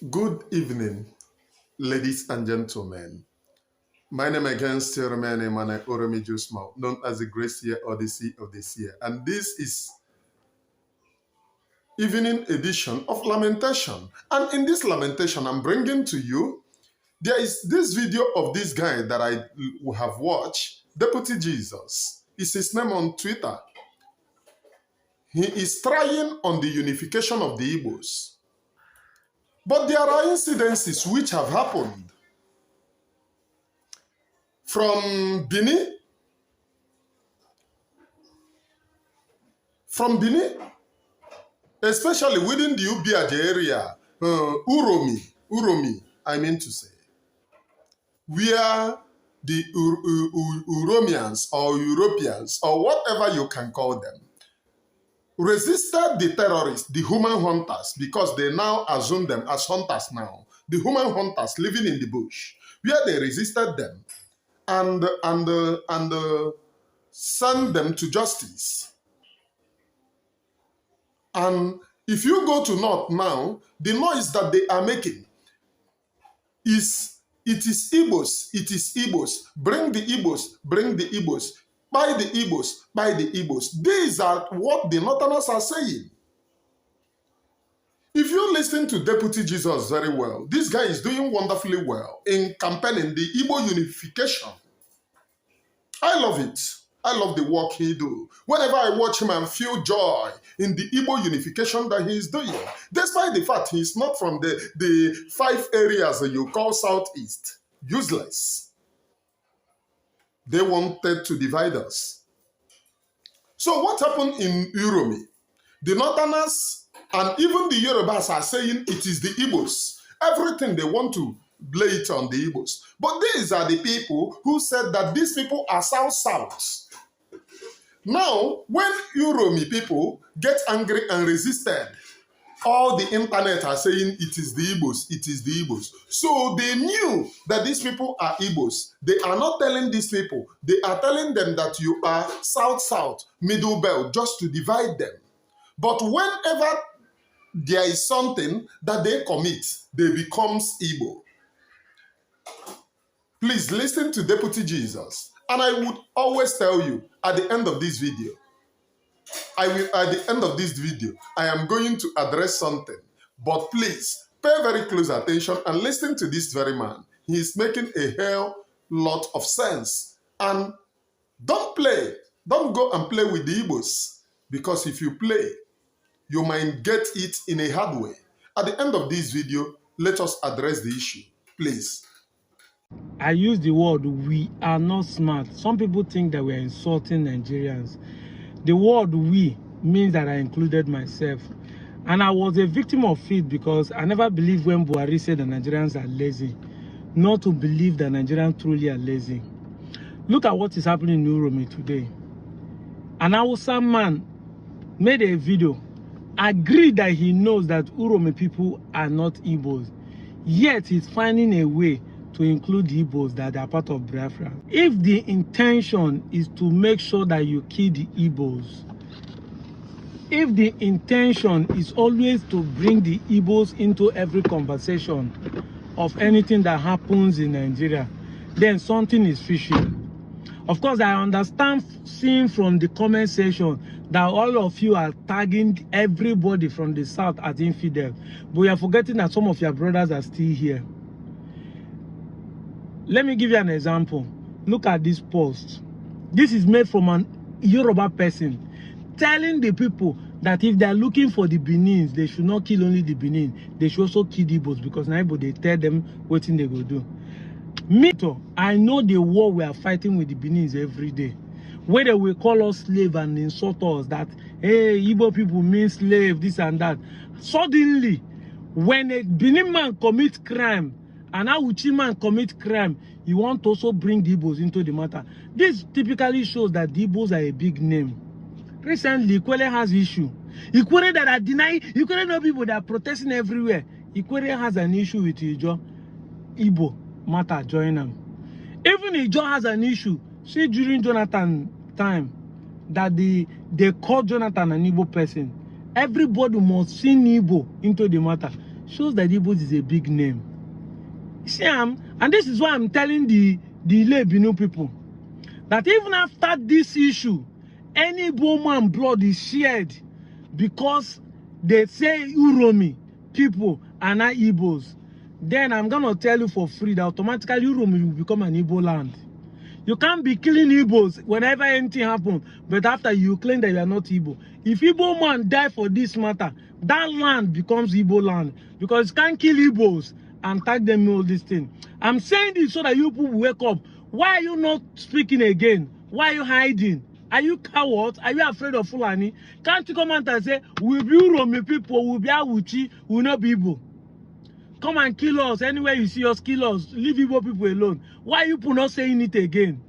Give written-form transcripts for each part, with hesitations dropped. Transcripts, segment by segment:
Good evening, ladies and gentlemen. My name again still remains Uromi Jusmal, known as the Grace Year Odyssey of this year. And this is evening edition of Lamentation. And in this lamentation, I'm bringing to you, there is this video of this guy that I have watched, Deputy Jesus. Is his name on Twitter. He is trying on the unification of the Igbos. But there are incidences which have happened from Benin, especially within the Ubiaje area, Uromi, I mean to say, where the Uromians or Europeans or whatever you can call them resisted the terrorists, the human hunters, because they now assume them as hunters now. The human hunters living in the bush, where they resisted them and send them to justice. And if you go to North now, the noise that they are making is, it is Igbos, bring the Igbos, buy the Igbos. These are what the Northerners are saying. If you listen to Deputy Jesus very well, this guy is doing wonderfully well in campaigning the Igbo unification. I love it. I love the work he do. Whenever I watch him, I feel joy in the Igbo unification that he is doing. Despite the fact he is not from the 5 areas that you call Southeast. Useless. They wanted to divide us. So what happened in Uromi? The Northerners and even the Yorubas are saying it is the Igbos. Everything they want to lay it on the Igbos. But these are the people who said that these people are South. Now, when Uromi people get angry and resisted, all the internet are saying it is the Igbos. So they knew that these people are Igbos. They are not telling these people. They are telling them that you are South, Middle Belt, just to divide them. But whenever there is something that they commit, they becomes Igbo. Please listen to Deputy Jesus. And I would always tell you at the end of this video, I am going to address something. But please pay very close attention and listen to this very man. He is making a hell lot of sense. And don't go and play with the Igbos. Because if you play, you might get it in a hard way. At the end of this video, let us address the issue. Please. I use the word we are not smart. Some people think that we are insulting Nigerians. The word we means that I included myself. And I was a victim of it because I never believed when Buhari said that Nigerians are lazy. Not to believe that Nigerians truly are lazy. Look at what is happening in Uromi today. An Hausa man made a video, agreed that he knows that Uromi people are not Igbos. Yet he's finding a way to include the Igbos that are part of Biafra. If the intention is to make sure that you kill the Igbos, if the intention is always to bring the Igbos into every conversation of anything that happens in Nigeria, then something is fishy. Of course, I understand seeing from the comment section that all of you are tagging everybody from the south as infidel, but you are forgetting that some of your brothers are still here. Let me give you an example. Look at this post. This is made from an Yoruba person telling the people that if they are looking for the Benins, they should not kill only the Benin. They should also kill the Igbos because now they tell them what thing they go do. Me too, I know the war we are fighting with the Benins every day. Where they will call us slave and insult us that, hey, Igbo people mean slave, this and that. Suddenly, when a Benin man commits crime, and Awuchi man commit crime, you want to also bring the Igbos into the matter. This typically shows that the Igbos are a big name. Recently, Ikwele has issue. Ikwele that are denying, Ikwele know people that are protesting everywhere. Ikwele has an issue with Ijo. Igbo matter, join them. Even Ijo has an issue. See, during Jonathan time, that they called Jonathan an Igbo person. Everybody must sing Igbo into the matter. shows that Igbos is a big name. See, and this is why I'm telling the Ilebinu people that even after this issue, any Igbo blood is shared because they say Uromi people are not Igbos. Then I'm gonna tell you for free that automatically Uromi will become an Igbo land. You can't be killing Igbos whenever anything happens, but after you claim that you are not Igbo. If Igbo man die for this matter, that land becomes Igbo land because you can't kill Igbos and tag them in all this thing. I'm saying this so that you people will wake up. Why are you not speaking again? Why are you hiding? Are you cowards? Are you afraid of Fulani? Can't you come out and say, we'll be Uromi people, we'll be Awuchi, we'll not be Igbo? Come and kill us. Anywhere you see us, kill us. Leave Igbo people alone. Why are you people not saying it again?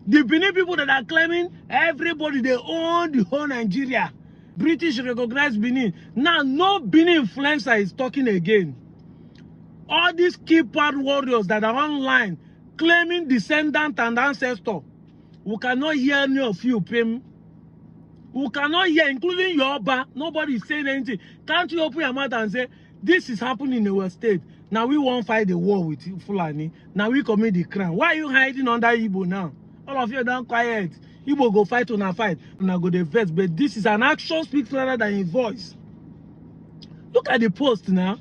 The Benin people that are claiming everybody, they own the whole Nigeria. British recognize Benin. Now, no Benin influencer is talking again. All these keypad warriors that are online claiming descendant and ancestor. We cannot hear any of you, Pim. We cannot hear, including Yoruba. Nobody is saying anything. Can't you open your mouth and say, this is happening in our state. Now we won't fight the war with Fulani. Now we commit the crime. Why are you hiding under Igbo now? All of you are down quiet. Igbo go fight on a fight. Now go the verse. But this is an action speaks louder than a voice. Look at the post now.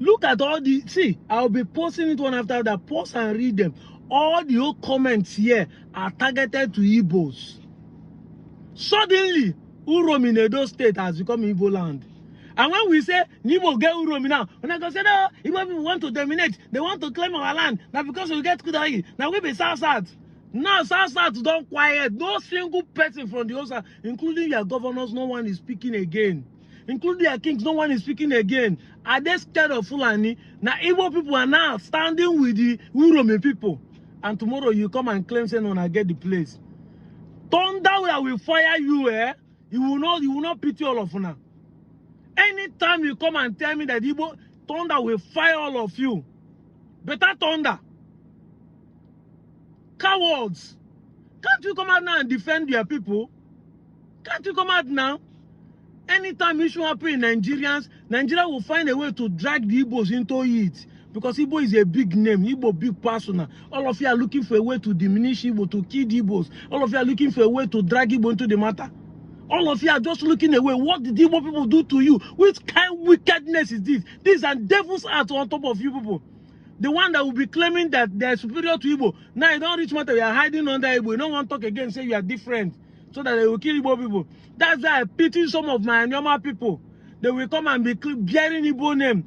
Look at all the, see, I'll be posting it one after the post and read them. All the old comments here are targeted to Igbos. Suddenly, Uromi in Edo State has become Igbo land. And when we say, Igbo get Uromi now, when I go say, no, Igbo people want to dominate, they want to claim our land. Now because we get Kudai, now we be South. Now South don't quiet. No single person from the Osa, including your governors, no one is speaking again. Including their kings, no one is speaking again. Are they scared of Fulani? Now Igbo people are now standing with the Uromi people. And tomorrow you come and claim, say, no, I get the place. Thunder will fire you, eh? You will not pity all of you now. Anytime you come and tell me that Igbo, thunder will fire all of you. Better thunder. Cowards. Can't you come out now and defend your people? Can't you come out now? Anytime issue happen in Nigeria will find a way to drag the Igbos into it. Because Igbo is a big name, Igbo big persona. All of you are looking for a way to diminish Igbo, to kill the Igbos. All of you are looking for a way to drag Igbo into the matter. All of you are just looking away. What did Igbo people do to you? Which kind of wickedness is this? These are devil's hearts on top of you people. The one that will be claiming that they are superior to Igbo. Now you don't reach matter, you are hiding under Igbo. You don't want to talk again, say you are different. So that they will kill Igbo people. That's why I pity some of my normal people. They will come and be bearing Igbo name.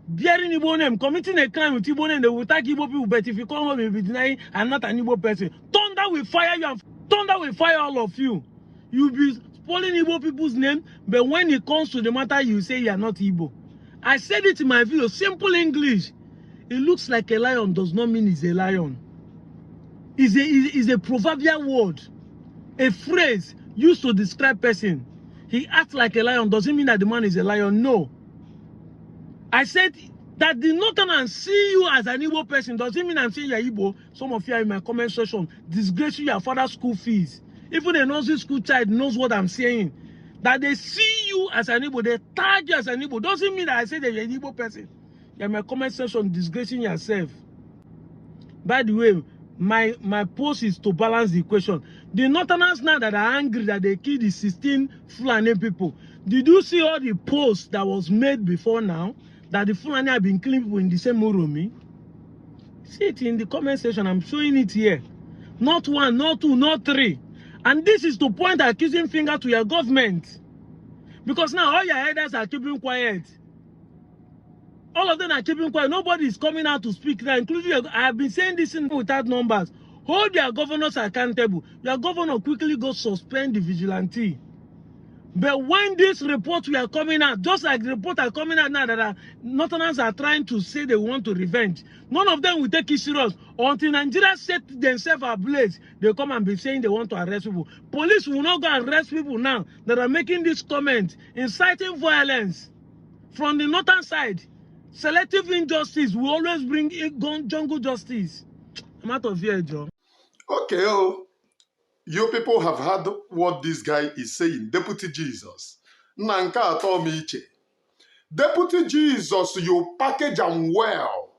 Bearing Igbo name, committing a crime with Igbo name, they will attack Igbo people. But if you come home, you'll be denying I'm not an Igbo person. Thunder will fire you and thunder will fire all of you. You'll be spoiling Igbo people's name, but when it comes to the matter, you say you are not Igbo. I said it in my video, simple English. It looks like a lion does not mean it's a lion. It's a proverbial word, a phrase used to describe person. He acts like a lion doesn't mean that the man is a lion. No. I said that the Northerners see you as an Igbo person doesn't mean I'm saying you're Igbo. Some of you are in my comment section disgracing your father's school fees. Even a nursery school child knows what I'm saying. That they see you as an Igbo, they tag you as an Igbo. Doesn't mean that I say that you're an Igbo person. You're in my comment section disgracing yourself. By the way, my post is to balance the equation. The Northerners now that are angry that they killed the 16 Fulani people. Did you see all the posts that was made before now? That the Fulani have been killing people in the same Uromi? See it in the comment section. I'm showing it here. Not one, not two, not three. And this is to point accusing finger to your government. Because now all your headers are keeping quiet. All of them are keeping quiet. Nobody is coming out to speak now, including I have been saying this in without numbers. Hold your governors accountable. Your governor quickly go suspend the vigilante. But when this report we are coming out, just like the report are coming out now that Northerners are trying to say they want to revenge, none of them will take it serious until Nigeria set themselves ablaze. They come and be saying they want to arrest people. Police will not go arrest people now that are making this comment, inciting violence from the northern side. Selective injustice will always bring jungle justice. I'm out of here, John. Okay, oh. You people have heard what this guy is saying, Deputy Jesus. Nanka atomiche. Deputy Jesus, you package them well.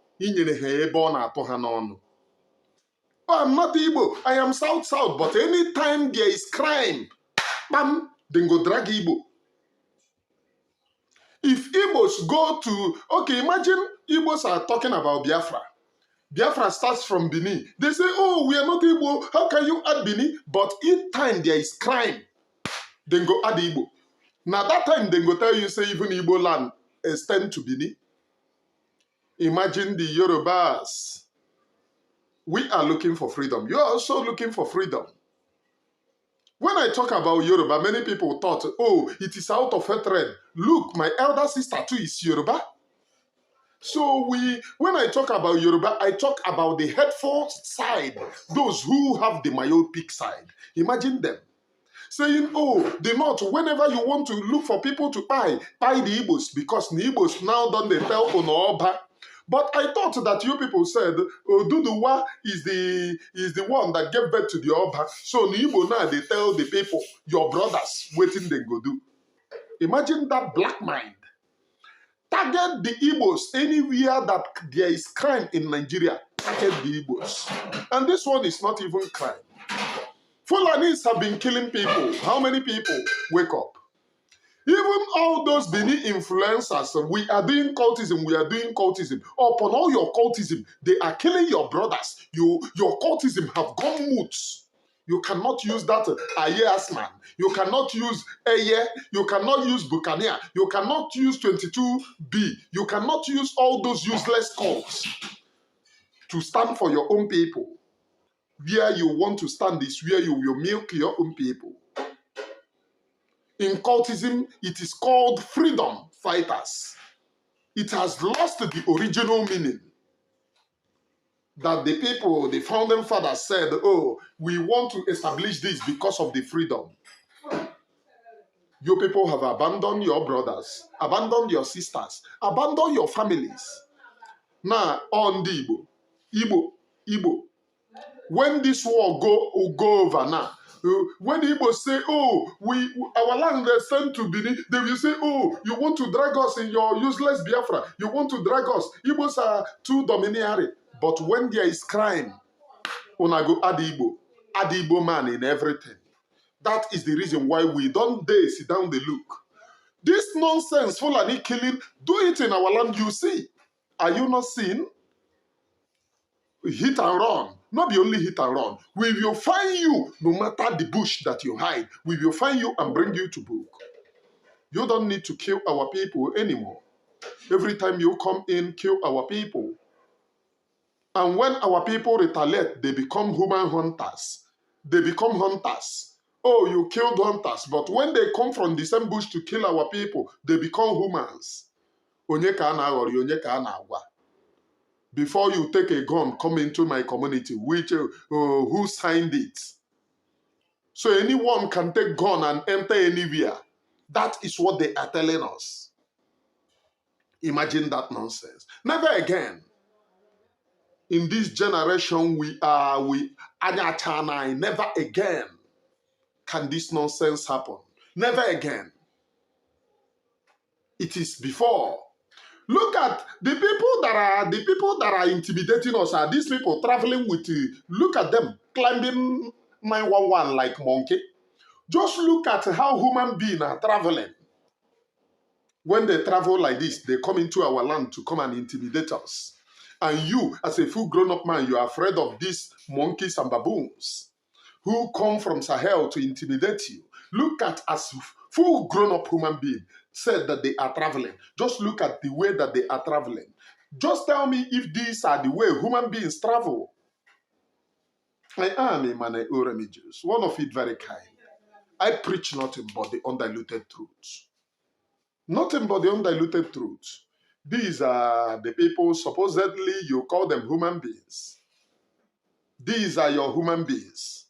Oh, I'm not Igbo. I am South South. But anytime there is crime, bam, then go drag Igbo. If Igbos go to, okay, imagine Igbos are talking about Biafra. Biafra starts from Benin. They say, oh, we are not Igbo. How can you add Benin? But each time there is crime, then go add Igbo. Now that time, they go tell you, say, even Igbo land extend to Benin. Imagine the Yorubas. We are looking for freedom. You are also looking for freedom. When I talk about Yoruba, many people thought, oh, it is out of hatred. Look, my elder sister too is Yoruba. So when I talk about Yoruba, I talk about the hateful side, those who have the myopic side. Imagine them saying, oh, the North, whenever you want to look for people to buy the Igbos, because the Igbos now done the tell Onoba. But I thought that you people said, oh, Duduwa is the one that gave birth to the Oba. So the Igbo now, they tell the people, your brothers, waiting they go do. Imagine that black mind. Target the Igbos anywhere that there is crime in Nigeria. Target the Igbos. And this one is not even crime. Fulanis have been killing people. How many people wake up? Even all those Benin influencers, we are doing cultism. Upon all your cultism, they are killing your brothers. Your cultism have gone moots. You cannot use that Ayas man. You cannot use Eye. You cannot use Buccaneer. You cannot use 22B. You cannot use all those useless cults to stand for your own people. Where you want to stand is where you will milk your own people. In cultism, it is called freedom fighters. It has lost the original meaning. That the people, the founding fathers said, oh, we want to establish this because of the freedom. You people have abandoned your brothers, abandoned your sisters, abandoned your families. Now, on the Igbo. When this war go over now, when the Igbos say, oh, our land is sent to Benin, they will say, oh, you want to drag us in your useless Biafra. You want to drag us. Igbos are too domineering. But when there is crime, una go add Igbo man in everything. That is the reason why we don't dare sit down the look. This nonsense, Fulani killing, do it in our land, you see. Are you not seeing? Hit and run. Not be only hit and run. We will find you, no matter the bush that you hide. We will find you and bring you to book. You don't need to kill our people anymore. Every time you come in, kill our people. And when our people retaliate, they become human hunters. They become hunters. Oh, you killed hunters. But when they come from the same bush to kill our people, they become humans. Onye ka na aghori, onye ka na agwa. Before you take a gun, come into my community, who signed it? So anyone can take gun and enter anywhere. That is what they are telling us. Imagine that nonsense. Never again. In this generation, never again can this nonsense happen. Never again. It is before. Look at the people that are intimidating us are these people traveling with, look at them climbing 911 like monkey. Just look at how human beings are traveling. When they travel like this, they come into our land to come and intimidate us. And you, as a full grown-up man, you are afraid of these monkeys and baboons who come from Sahel to intimidate you. Look at as full grown-up human beings said that they are traveling. Just look at the way that they are traveling. Just tell me if these are the way human beings travel. I am a man, Uromi Jews, one of it very kind. I preach nothing but the undiluted truth. Nothing but the undiluted truth. These are the people, supposedly you call them human beings. These are your human beings.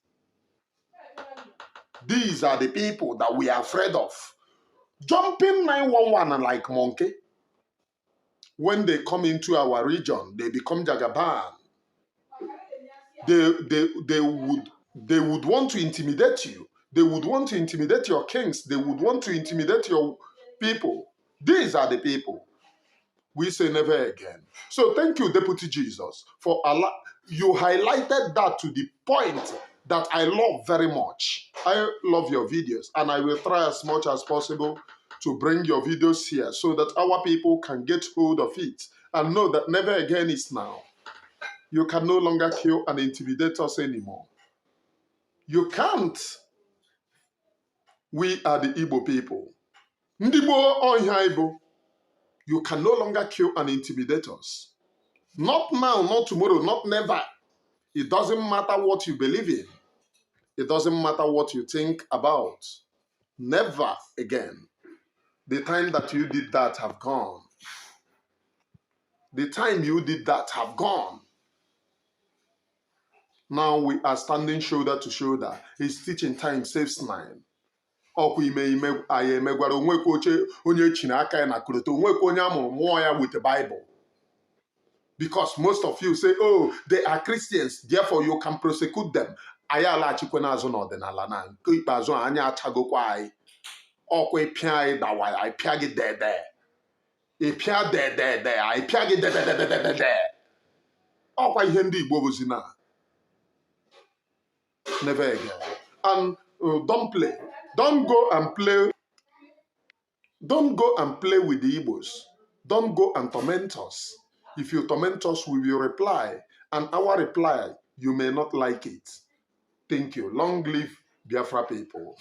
These are the people that we are afraid of. Jumping 911 like monkey. When they come into our region, they become Jagaban. They would want to intimidate you. They would want to intimidate your kings. They would want to intimidate your people. These are the people. We say never again. So thank you, Deputy Jesus, for you highlighted that to the point that I love very much. I love your videos, and I will try as much as possible to bring your videos here so that our people can get hold of it and know that never again is now. You can no longer kill and intimidate us anymore. You can't. We are the Igbo people. Ndị Igbo ọhịa Igbo. You can no longer kill and intimidate us. Not now, not tomorrow, not never. It doesn't matter what you believe in. It doesn't matter what you think about. Never again. The time that you did that have gone. The time you did that have gone. Now we are standing shoulder to shoulder. His teaching time saves 9. Ọkwa ime anyị emegwara onwekwa onye chiri aka ya na korota onwekwa onye amụrụ mmụọ ya with the Bible. Because most of you say, oh, they are Christians, therefore you can prosecute them. Anyị alaghachikwa n'azụ n'ọdịnala na nke ikpeazụ anyị achagokwa anyị. Ọkwa ịpịa anyị dawa ya, ịpịa gị dede. Ịpịa dede, ịpịa gị dede. Ọkwa ihe ndị Igbo bụzi na. Never again. And don't play. Don't go and play. Don't go and play with the Igbos. Don't go and torment us. If you torment us, we will reply. And our reply, you may not like it. Thank you. Long live Biafra people.